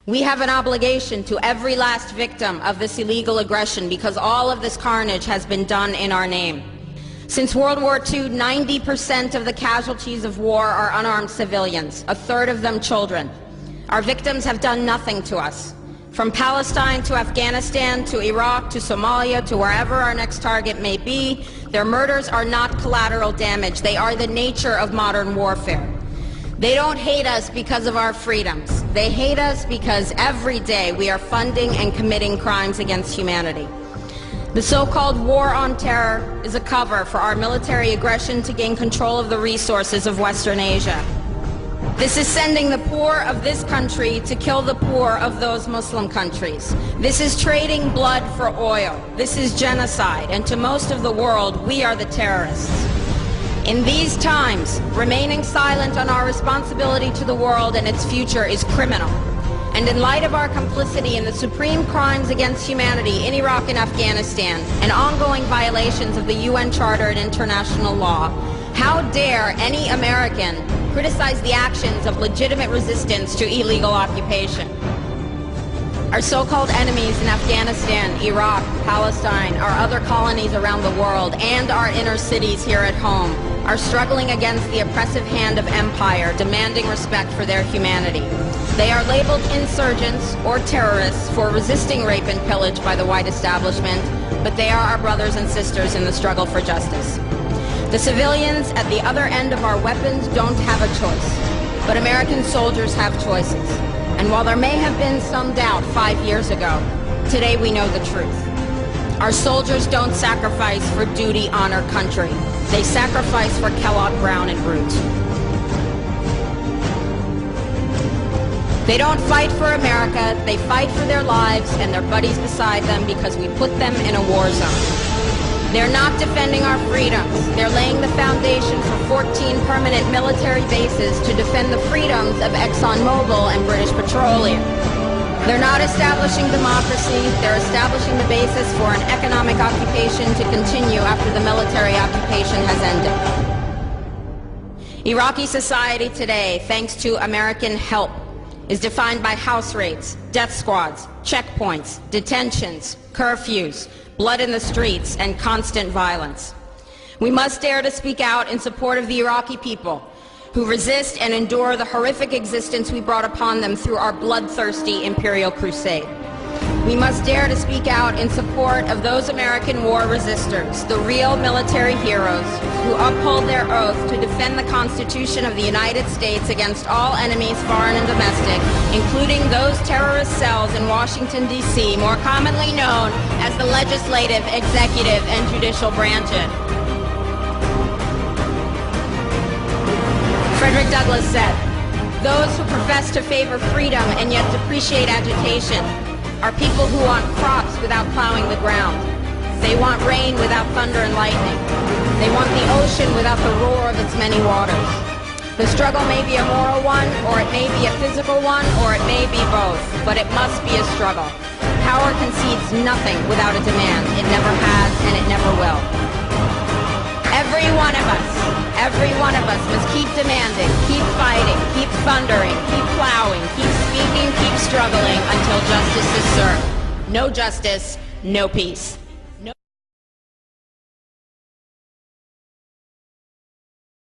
We have an obligation to every last victim of this illegal aggression because all of this carnage has been done in our name. Since World War II, 90% of the casualties of war are unarmed civilians, a third of them children. Our victims have done nothing to us. From Palestine to Afghanistan to Iraq to Somalia to wherever our next target may be, their murders are not collateral damage. They are the nature of modern warfare. They don't hate us because of our freedoms. They hate us because every day we are funding and committing crimes against humanity. The so-called war on terror is a cover for our military aggression to gain control of the resources of Western Asia. This is sending the poor of this country to kill the poor of those Muslim countries. This is trading blood for oil. This is genocide, and to most of the world, we are the terrorists. In these times, remaining silent on our responsibility to the world and its future is criminal. And in light of our complicity in the supreme crimes against humanity in Iraq and Afghanistan and ongoing violations of the UN Charter and international law, how dare any American criticize the actions of legitimate resistance to illegal occupation? Our so-called enemies in Afghanistan, Iraq, Palestine, our other colonies around the world, and our inner cities here at home are struggling against the oppressive hand of empire, demanding respect for their humanity. They are labeled insurgents or terrorists for resisting rape and pillage by the white establishment, but they are our brothers and sisters in the struggle for justice. The civilians at the other end of our weapons don't have a choice, but American soldiers have choices. And while there may have been some doubt 5 years ago, today we know the truth. Our soldiers don't sacrifice for duty, honor, country. They sacrifice for Kellogg, Brown, and Root. They don't fight for America, they fight for their lives and their buddies beside them because we put them in a war zone. They're not defending our freedoms. They're laying the foundation for 14 permanent military bases to defend the freedoms of ExxonMobil and British Petroleum. They're not establishing democracy. They're establishing the basis for an economic occupation to continue after the military occupation has ended. Iraqi society today, thanks to American help, is defined by house raids, death squads, checkpoints, detentions, curfews, blood in the streets, and constant violence. We must dare to speak out in support of the Iraqi people who resist and endure the horrific existence we brought upon them through our bloodthirsty imperial crusade. We must dare to speak out in support of those American war resistors, the real military heroes who uphold their oath to defend the Constitution of the United States against all enemies, foreign and domestic, including those terrorist cells in Washington, D.C., more commonly known as the legislative, executive, and judicial branches. Frederick Douglass said, "Those who profess to favor freedom and yet depreciate agitation are people who want crops without plowing the ground. They want rain without thunder and lightning. They want the ocean without the roar of its many waters." The struggle may be a moral one, or it may be a physical one, or it may be both, but it must be a struggle. Power concedes nothing without a demand. It never has, and it never will. Every one of us must keep demanding, keep fighting, keep thundering, keep plowing, keep speaking, keep struggling until justice is served. No justice, no peace.